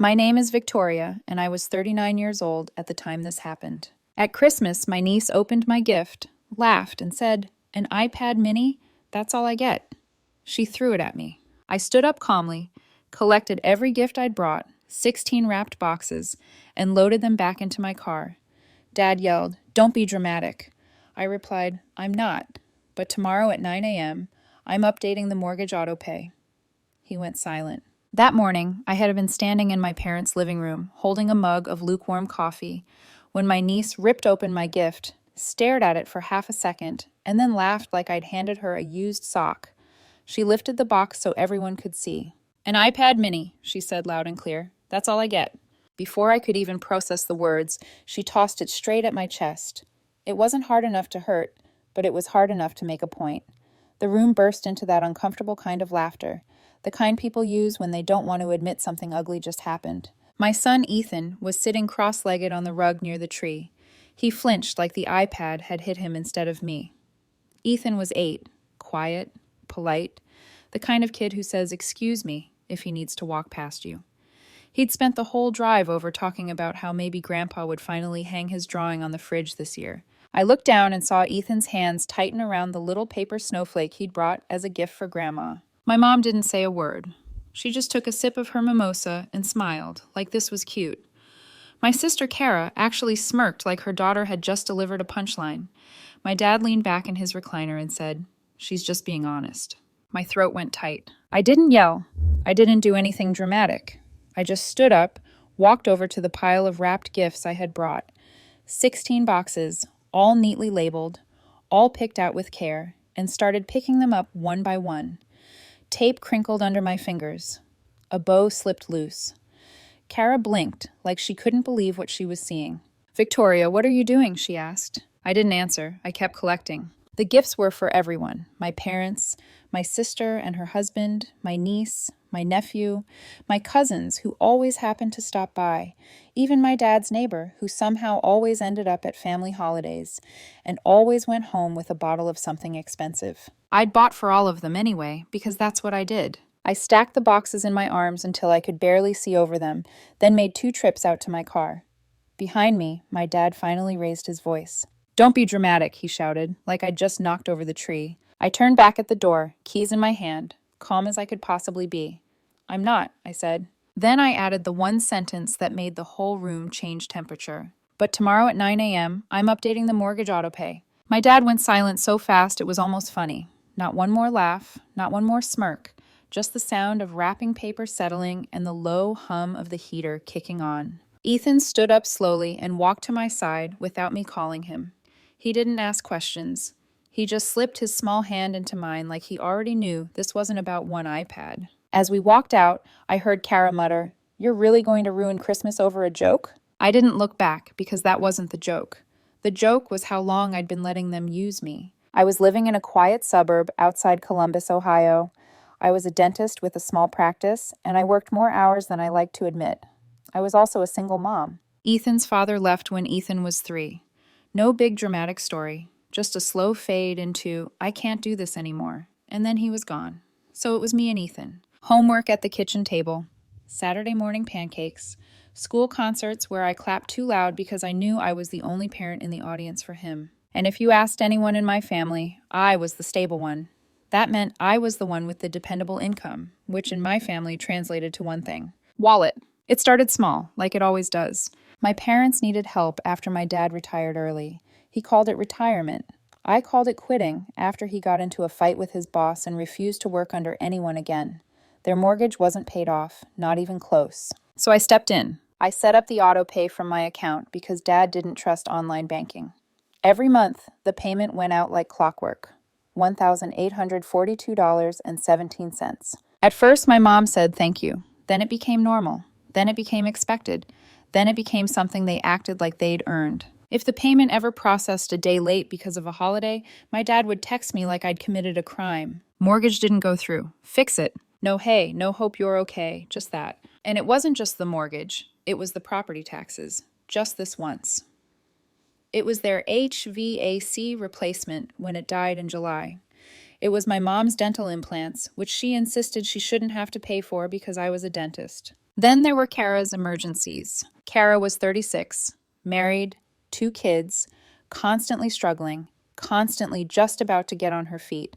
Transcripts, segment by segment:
My name is Victoria, and I was 39 years old at the time this happened. At Christmas, my niece opened my gift, laughed, and said, "An iPad mini? That's all I get." She threw it at me. I stood up calmly, collected every gift I'd brought, 16 wrapped boxes, and loaded them back into my car. Dad yelled, "Don't be dramatic." I replied, "I'm not, but tomorrow at 9 a.m., I'm updating the mortgage auto pay." He went silent. That morning, I had been standing in my parents' living room, holding a mug of lukewarm coffee, when my niece ripped open my gift, stared at it for half a second, and then laughed like I'd handed her a used sock. She lifted the box so everyone could see. "An iPad mini," she said loud and clear. "That's all I get." Before I could even process the words, she tossed it straight at my chest. It wasn't hard enough to hurt, but it was hard enough to make a point. The room burst into that uncomfortable kind of laughter, the kind people use when they don't want to admit something ugly just happened. My son Ethan was sitting cross-legged on the rug near the tree. He flinched like the iPad had hit him instead of me. Ethan was 8, quiet, polite, the kind of kid who says "excuse me" if he needs to walk past you. He'd spent the whole drive over talking about how maybe Grandpa would finally hang his drawing on the fridge this year. I looked down and saw Ethan's hands tighten around the little paper snowflake he'd brought as a gift for Grandma. My mom didn't say a word. She just took a sip of her mimosa and smiled, like this was cute. My sister Kara actually smirked like her daughter had just delivered a punchline. My dad leaned back in his recliner and said, "She's just being honest." My throat went tight. I didn't yell. I didn't do anything dramatic. I just stood up, walked over to the pile of wrapped gifts I had brought. 16 boxes, all neatly labeled, all picked out with care, and started picking them up one by one. Tape crinkled under my fingers. A bow slipped loose. Kara blinked, like she couldn't believe what she was seeing. "Victoria, what are you doing?" she asked. I didn't answer. I kept collecting. The gifts were for everyone. My parents, my sister and her husband, my niece, my nephew, my cousins who always happened to stop by, even my dad's neighbor who somehow always ended up at family holidays and always went home with a bottle of something expensive. I'd bought for all of them anyway, because that's what I did. I stacked the boxes in my arms until I could barely see over them, then made 2 trips out to my car. Behind me, my dad finally raised his voice. "Don't be dramatic," he shouted, like I'd just knocked over the tree. I turned back at the door, keys in my hand, calm as I could possibly be. "I'm not," I said. Then I added the one sentence that made the whole room change temperature. "But tomorrow at 9 a.m., I'm updating the mortgage auto pay." My dad went silent so fast it was almost funny. Not one more laugh, not one more smirk, just the sound of wrapping paper settling and the low hum of the heater kicking on. Ethan stood up slowly and walked to my side without me calling him. He didn't ask questions. He just slipped his small hand into mine like he already knew this wasn't about one iPad. As we walked out, I heard Kara mutter, "You're really going to ruin Christmas over a joke?" I didn't look back because that wasn't the joke. The joke was how long I'd been letting them use me. I was living in a quiet suburb outside Columbus, Ohio. I was a dentist with a small practice, and I worked more hours than I like to admit. I was also a single mom. Ethan's father left when Ethan was 3. No big dramatic story, just a slow fade into, "I can't do this anymore," and then he was gone. So it was me and Ethan. Homework at the kitchen table, Saturday morning pancakes, school concerts where I clapped too loud because I knew I was the only parent in the audience for him. And if you asked anyone in my family, I was the stable one. That meant I was the one with the dependable income, which in my family translated to one thing: wallet. It started small, like it always does. My parents needed help after my dad retired early. He called it retirement. I called it quitting after he got into a fight with his boss and refused to work under anyone again. Their mortgage wasn't paid off, not even close. So I stepped in. I set up the auto pay from my account because Dad didn't trust online banking. Every month, the payment went out like clockwork. $1,842.17. At first, my mom said thank you. Then it became normal. Then it became expected. Then it became something they acted like they'd earned. If the payment ever processed a day late because of a holiday, my dad would text me like I'd committed a crime. "Mortgage didn't go through. Fix it." No hey, no hope you're okay, just that. And it wasn't just the mortgage, it was the property taxes. Just this once. It was their HVAC replacement when it died in July. It was my mom's dental implants, which she insisted she shouldn't have to pay for because I was a dentist. Then there were Kara's emergencies. Kara was 36, married, 2 kids, constantly struggling, constantly just about to get on her feet.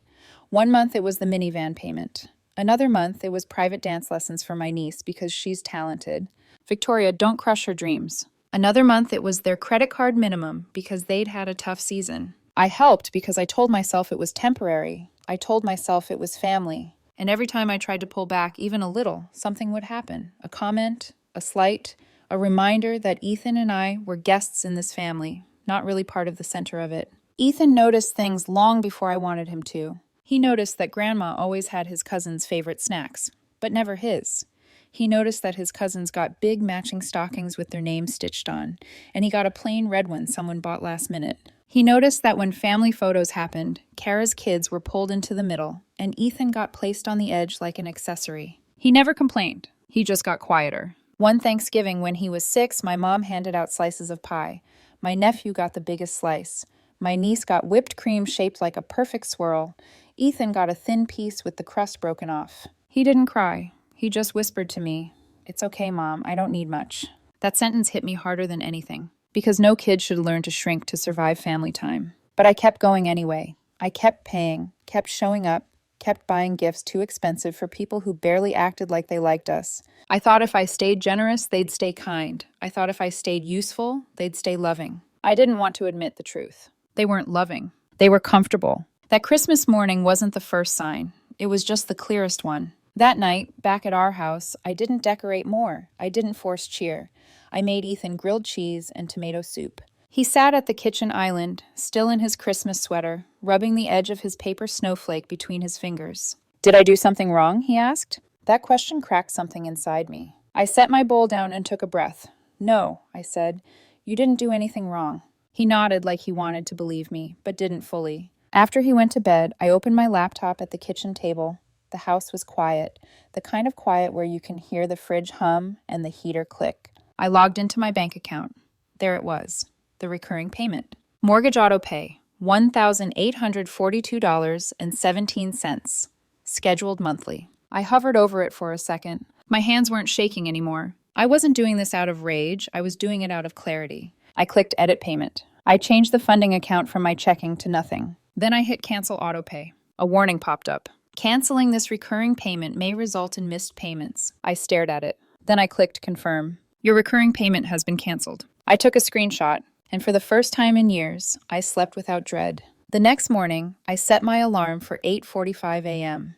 One month it was the minivan payment. Another month it was private dance lessons for my niece because she's talented. Victoria, don't crush her dreams. Another month it was their credit card minimum because they'd had a tough season. I helped because I told myself it was temporary. I told myself it was family. And every time I tried to pull back even a little, something would happen. A comment, a slight, a reminder that Ethan and I were guests in this family, not really part of the center of it. Ethan noticed things long before I wanted him to. He noticed that Grandma always had his cousin's favorite snacks, but never his. He noticed that his cousins got big matching stockings with their names stitched on, and he got a plain red one someone bought last minute. He noticed that when family photos happened, Kara's kids were pulled into the middle, and Ethan got placed on the edge like an accessory. He never complained. He just got quieter. One Thanksgiving when he was 6, my mom handed out slices of pie. My nephew got the biggest slice. My niece got whipped cream shaped like a perfect swirl. Ethan got a thin piece with the crust broken off. He didn't cry. He just whispered to me, "It's okay, Mom, I don't need much." That sentence hit me harder than anything, because no kid should learn to shrink to survive family time. But I kept going anyway. I kept paying, kept showing up, kept buying gifts too expensive for people who barely acted like they liked us. I thought if I stayed generous, they'd stay kind. I thought if I stayed useful, they'd stay loving. I didn't want to admit the truth. They weren't loving. They were comfortable. That Christmas morning wasn't the first sign. It was just the clearest one. That night, back at our house, I didn't decorate more. I didn't force cheer. I made Ethan grilled cheese and tomato soup. He sat at the kitchen island, still in his Christmas sweater, rubbing the edge of his paper snowflake between his fingers. "Did I do something wrong?" he asked. That question cracked something inside me. I set my bowl down and took a breath. "No," I said. "You didn't do anything wrong." He nodded like he wanted to believe me, but didn't fully. After he went to bed, I opened my laptop at the kitchen table. The house was quiet, the kind of quiet where you can hear the fridge hum and the heater click. I logged into my bank account. There it was, the recurring payment. Mortgage auto pay, $1,842.17, scheduled monthly. I hovered over it for a second. My hands weren't shaking anymore. I wasn't doing this out of rage, I was doing it out of clarity. I clicked Edit Payment. I changed the funding account from my checking to nothing. Then I hit Cancel Auto Pay. A warning popped up. Canceling this recurring payment may result in missed payments. I stared at it. Then I clicked Confirm. Your recurring payment has been canceled. I took a screenshot, and for the first time in years, I slept without dread. The next morning, I set my alarm for 8:45 a.m.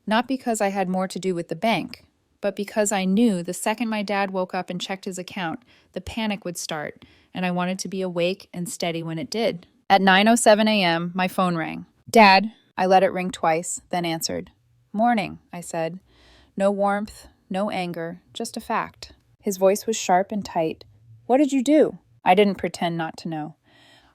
Not because I had more to do with the bank, but because I knew the second my dad woke up and checked his account, the panic would start, and I wanted to be awake and steady when it did. At 9:07 a.m., my phone rang. "Dad." I let it ring twice, then answered. "Morning," I said. No warmth, no anger, just a fact. His voice was sharp and tight. "What did you do?" I didn't pretend not to know.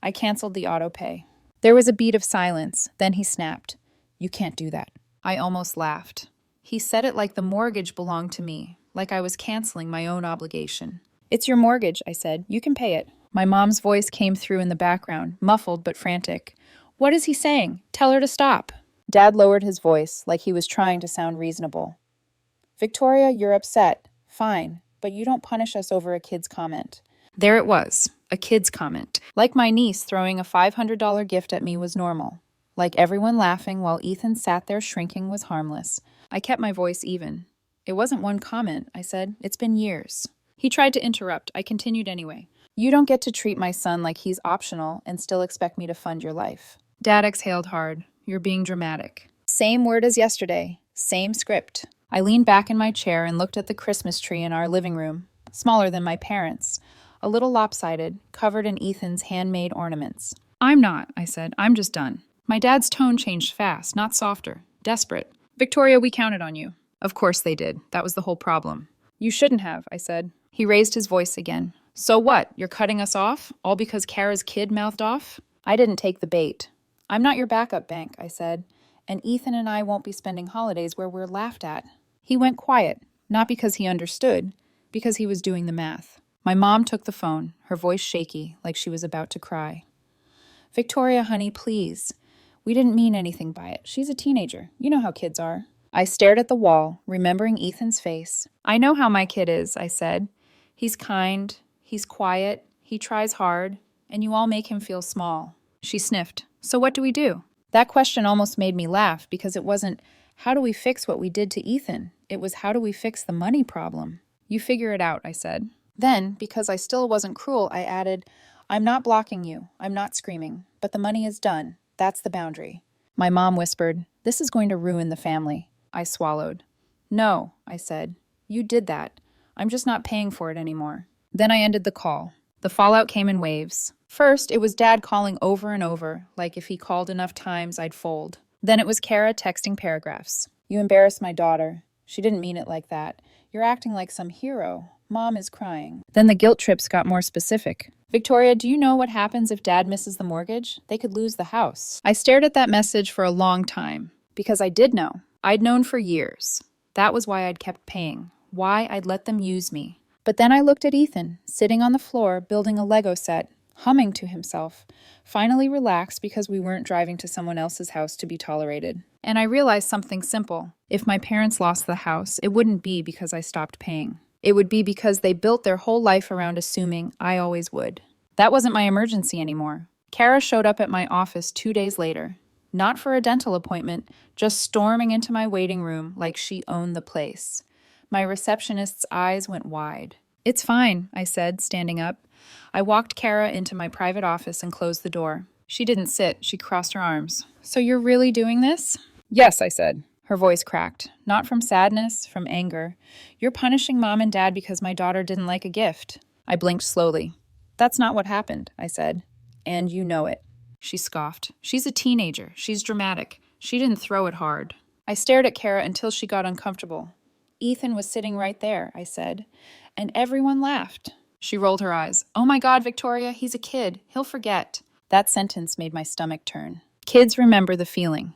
I canceled the auto pay. There was a beat of silence, then he snapped. "You can't do that." I almost laughed. He said it like the mortgage belonged to me, like I was canceling my own obligation. "It's your mortgage," I said. "You can pay it." My mom's voice came through in the background, muffled but frantic. "What is he saying? Tell her to stop." Dad lowered his voice, like he was trying to sound reasonable. "Victoria, you're upset. Fine, but you don't punish us over a kid's comment." There it was, a kid's comment. Like my niece throwing a $500 gift at me was normal. Like everyone laughing while Ethan sat there shrinking was harmless. I kept my voice even. "It wasn't one comment," I said. "It's been years." He tried to interrupt. I continued anyway. "You don't get to treat my son like he's optional and still expect me to fund your life." Dad exhaled hard. "You're being dramatic." Same word as yesterday. Same script. I leaned back in my chair and looked at the Christmas tree in our living room. Smaller than my parents'. A little lopsided, covered in Ethan's handmade ornaments. "I'm not," I said. "I'm just done." My dad's tone changed fast, not softer. Desperate. "Victoria, we counted on you." Of course they did. That was the whole problem. "You shouldn't have," I said. He raised his voice again. "So what? You're cutting us off? All because Kara's kid mouthed off?" I didn't take the bait. "I'm not your backup bank," I said, "and Ethan and I won't be spending holidays where we're laughed at." He went quiet, not because he understood, because he was doing the math. My mom took the phone, her voice shaky, like she was about to cry. "Victoria, honey, please. We didn't mean anything by it. She's a teenager. You know how kids are." I stared at the wall, remembering Ethan's face. I know how my kid is, I said. He's kind, he's quiet, he tries hard, and you all make him feel small. She sniffed. So what do we do? That question almost made me laugh because it wasn't, how do we fix what we did to Ethan? It was, how do we fix the money problem? You figure it out, I said. Then, because I still wasn't cruel, I added, I'm not blocking you, I'm not screaming, but the money is done. That's the boundary. My mom whispered, this is going to ruin the family. I swallowed. No, I said. You did that. I'm just not paying for it anymore. Then I ended the call. The fallout came in waves. First, it was Dad calling over and over, like if he called enough times, I'd fold. Then it was Kara texting paragraphs. You embarrassed my daughter. She didn't mean it like that. You're acting like some hero. Mom is crying. Then the guilt trips got more specific. Victoria, do you know what happens if Dad misses the mortgage? They could lose the house. I stared at that message for a long time, because I did know. I'd known for years. That was why I'd kept paying, why I'd let them use me. But then I looked at Ethan, sitting on the floor, building a Lego set, humming to himself, finally relaxed because we weren't driving to someone else's house to be tolerated. And I realized something simple. If my parents lost the house, it wouldn't be because I stopped paying. It would be because they built their whole life around assuming I always would. That wasn't my emergency anymore. Kara showed up at my office 2 days later. Not for a dental appointment, just storming into my waiting room like she owned the place. My receptionist's eyes went wide. It's fine, I said, standing up. I walked Kara into my private office and closed the door. She didn't sit, she crossed her arms. So you're really doing this? Yes, I said. Her voice cracked, not from sadness, from anger. You're punishing Mom and Dad because my daughter didn't like a gift. I blinked slowly. That's not what happened, I said. And you know it. She scoffed. She's a teenager. She's dramatic. She didn't throw it hard. I stared at Kara until she got uncomfortable. Ethan was sitting right there, I said, and everyone laughed. She rolled her eyes. Oh my God, Victoria, he's a kid. He'll forget. That sentence made my stomach turn. Kids remember the feeling.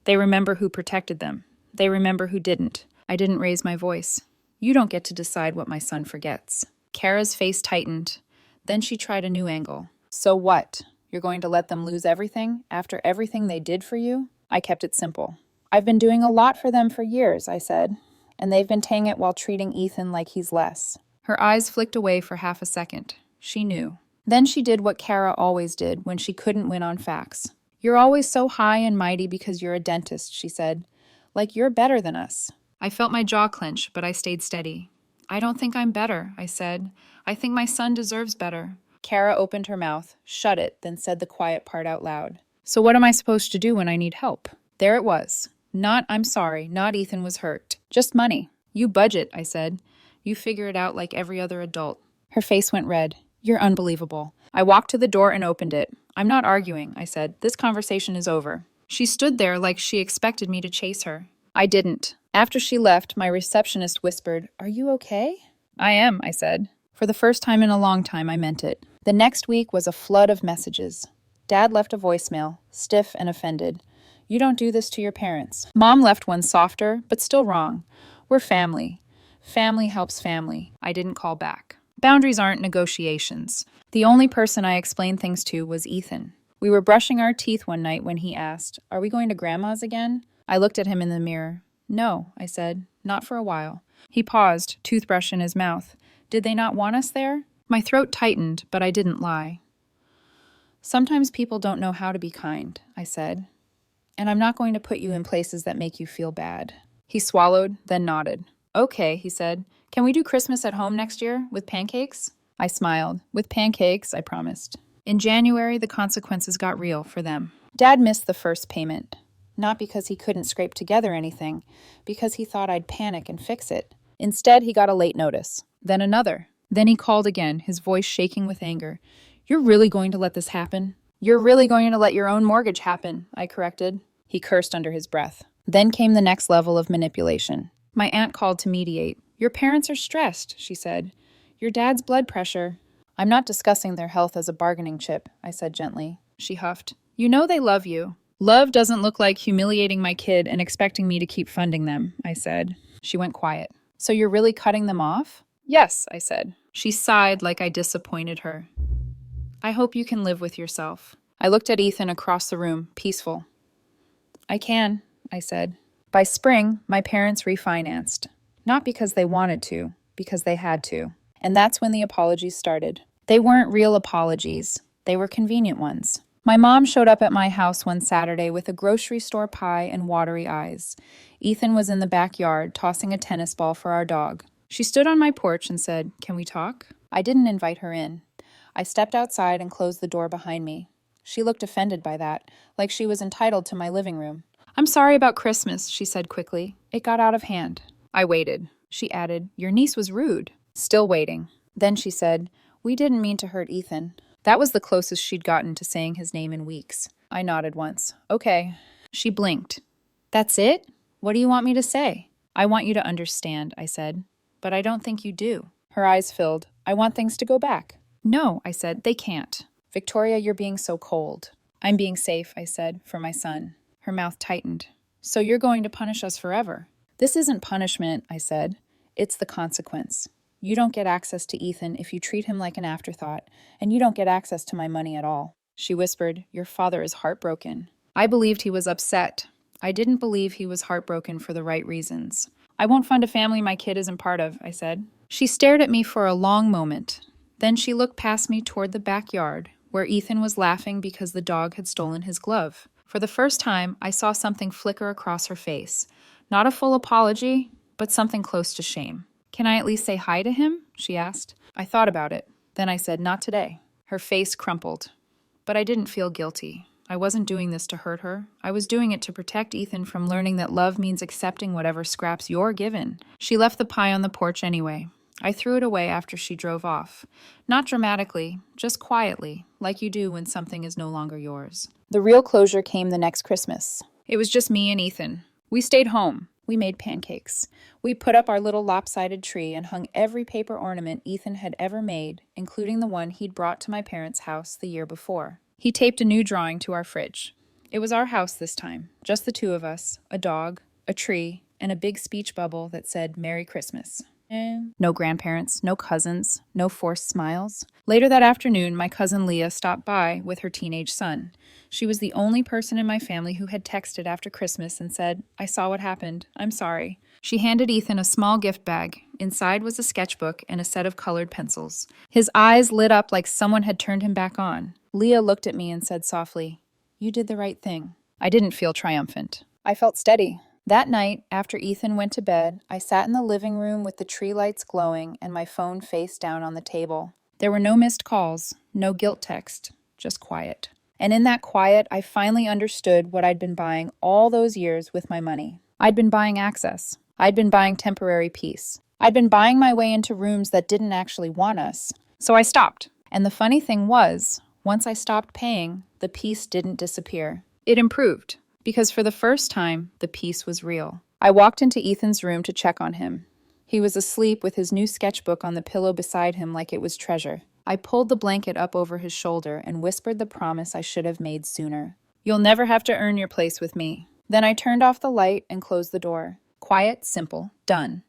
They remember who protected them. They remember who didn't. I didn't raise my voice. You don't get to decide what my son forgets. Kara's face tightened. Then she tried a new angle. So what? You're going to let them lose everything after everything they did for you? I kept it simple. I've been doing a lot for them for years, I said, and they've been paying it while treating Ethan like he's less. Her eyes flicked away for half a second. She knew. Then she did what Kara always did when she couldn't win on facts. You're always so high and mighty because you're a dentist, she said. Like you're better than us. I felt my jaw clench, but I stayed steady. I don't think I'm better, I said. I think my son deserves better. Kara opened her mouth, shut it, then said the quiet part out loud. So what am I supposed to do when I need help? There it was. Not, I'm sorry, not Ethan was hurt. Just money. You budget, I said. You figure it out like every other adult. Her face went red. You're unbelievable. I walked to the door and opened it. I'm not arguing, I said. This conversation is over. She stood there like she expected me to chase her. I didn't. After she left, my receptionist whispered, Are you okay? I am, I said. For the first time in a long time, I meant it. The next week was a flood of messages. Dad left a voicemail, stiff and offended. You don't do this to your parents. Mom left one softer, but still wrong. We're family. Family helps family. I didn't call back. Boundaries aren't negotiations. The only person I explained things to was Ethan. We were brushing our teeth one night when he asked, Are we going to Grandma's again? I looked at him in the mirror. No, I said, not for a while. He paused, toothbrush in his mouth. Did they not want us there? My throat tightened, but I didn't lie. Sometimes people don't know how to be kind, I said. And I'm not going to put you in places that make you feel bad. He swallowed, then nodded. Okay, he said. Can we do Christmas at home next year, with pancakes? I smiled. With pancakes, I promised. In January, the consequences got real for them. Dad missed the first payment. Not because he couldn't scrape together anything, because he thought I'd panic and fix it. Instead, he got a late notice. Then another. Then he called again, his voice shaking with anger. You're really going to let this happen? You're really going to let your own mortgage happen, I corrected. He cursed under his breath. Then came the next level of manipulation. My aunt called to mediate. Your parents are stressed, she said. Your dad's blood pressure. I'm not discussing their health as a bargaining chip, I said gently. She huffed. You know they love you. Love doesn't look like humiliating my kid and expecting me to keep funding them, I said. She went quiet. So you're really cutting them off? Yes, I said. She sighed like I disappointed her. I hope you can live with yourself. I looked at Ethan across the room, peaceful. I can, I said. By spring, my parents refinanced. Not because they wanted to, because they had to. And that's when the apologies started. They weren't real apologies, they were convenient ones. My mom showed up at my house one Saturday with a grocery store pie and watery eyes. Ethan was in the backyard tossing a tennis ball for our dog. She stood on my porch and said, "Can we talk?" I didn't invite her in. I stepped outside and closed the door behind me. She looked offended by that, like she was entitled to my living room. "I'm sorry about Christmas," she said quickly. "It got out of hand." I waited. She added, "Your niece was rude." Still waiting. Then she said, "We didn't mean to hurt Ethan." That was the closest she'd gotten to saying his name in weeks. I nodded once. "Okay." She blinked. "That's it? What do you want me to say?" "I want you to understand," I said. "But I don't think you do." Her eyes filled. "I want things to go back." "No," I said, "they can't." "Victoria, you're being so cold." "I'm being safe," I said, "for my son." Her mouth tightened. "So you're going to punish us forever?" "This isn't punishment," I said. "It's the consequence. You don't get access to Ethan if you treat him like an afterthought, and you don't get access to my money at all." She whispered, "Your father is heartbroken." I believed he was upset. I didn't believe he was heartbroken for the right reasons. "I won't fund a family my kid isn't part of," I said. She stared at me for a long moment. Then she looked past me toward the backyard, where Ethan was laughing because the dog had stolen his glove. For the first time, I saw something flicker across her face. Not a full apology, but something close to shame. "Can I at least say hi to him?" she asked. I thought about it. Then I said, "Not today." Her face crumpled. But I didn't feel guilty. I wasn't doing this to hurt her. I was doing it to protect Ethan from learning that love means accepting whatever scraps you're given. She left the pie on the porch anyway. I threw it away after she drove off. Not dramatically, just quietly, like you do when something is no longer yours. The real closure came the next Christmas. It was just me and Ethan. We stayed home. We made pancakes. We put up our little lopsided tree and hung every paper ornament Ethan had ever made, including the one he'd brought to my parents' house the year before. He taped a new drawing to our fridge. It was our house this time, just the two of us, a dog, a tree, and a big speech bubble that said Merry Christmas. No grandparents, no cousins, no forced smiles. Later that afternoon, my cousin Leah stopped by with her teenage son. She was the only person in my family who had texted after Christmas and said, "I saw what happened. I'm sorry." She handed Ethan a small gift bag. Inside was a sketchbook and a set of colored pencils. His eyes lit up like someone had turned him back on. Leah looked at me and said softly, "You did the right thing." I didn't feel triumphant. I felt steady. That night, after Ethan went to bed, I sat in the living room with the tree lights glowing and my phone face down on the table. There were no missed calls, no guilt text, just quiet. And in that quiet, I finally understood what I'd been buying all those years with my money. I'd been buying access. I'd been buying temporary peace. I'd been buying my way into rooms that didn't actually want us. So I stopped. And the funny thing was, once I stopped paying, the peace didn't disappear. It improved. Because for the first time, the peace was real. I walked into Ethan's room to check on him. He was asleep with his new sketchbook on the pillow beside him like it was treasure. I pulled the blanket up over his shoulder and whispered the promise I should have made sooner. "You'll never have to earn your place with me." Then I turned off the light and closed the door. Quiet, simple, done.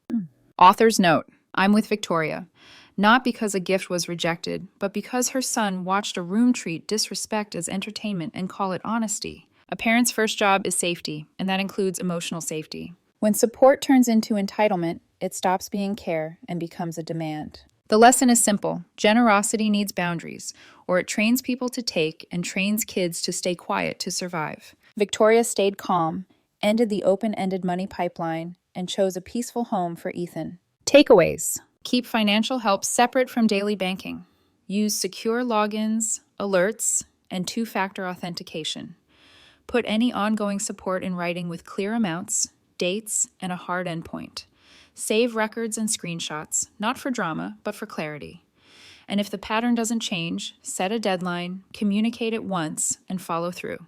Author's note. I'm with Victoria. Not because a gift was rejected, but because her son watched a room treat disrespect as entertainment and call it honesty. A parent's first job is safety, and that includes emotional safety. When support turns into entitlement, it stops being care and becomes a demand. The lesson is simple. Generosity needs boundaries, or it trains people to take and trains kids to stay quiet to survive. Victoria stayed calm, ended the open-ended money pipeline, and chose a peaceful home for Ethan. Takeaways. Keep financial help separate from daily banking. Use secure logins, alerts, and two-factor authentication. Put any ongoing support in writing with clear amounts, dates, and a hard endpoint. Save records and screenshots, not for drama, but for clarity. And if the pattern doesn't change, set a deadline, communicate it once, and follow through.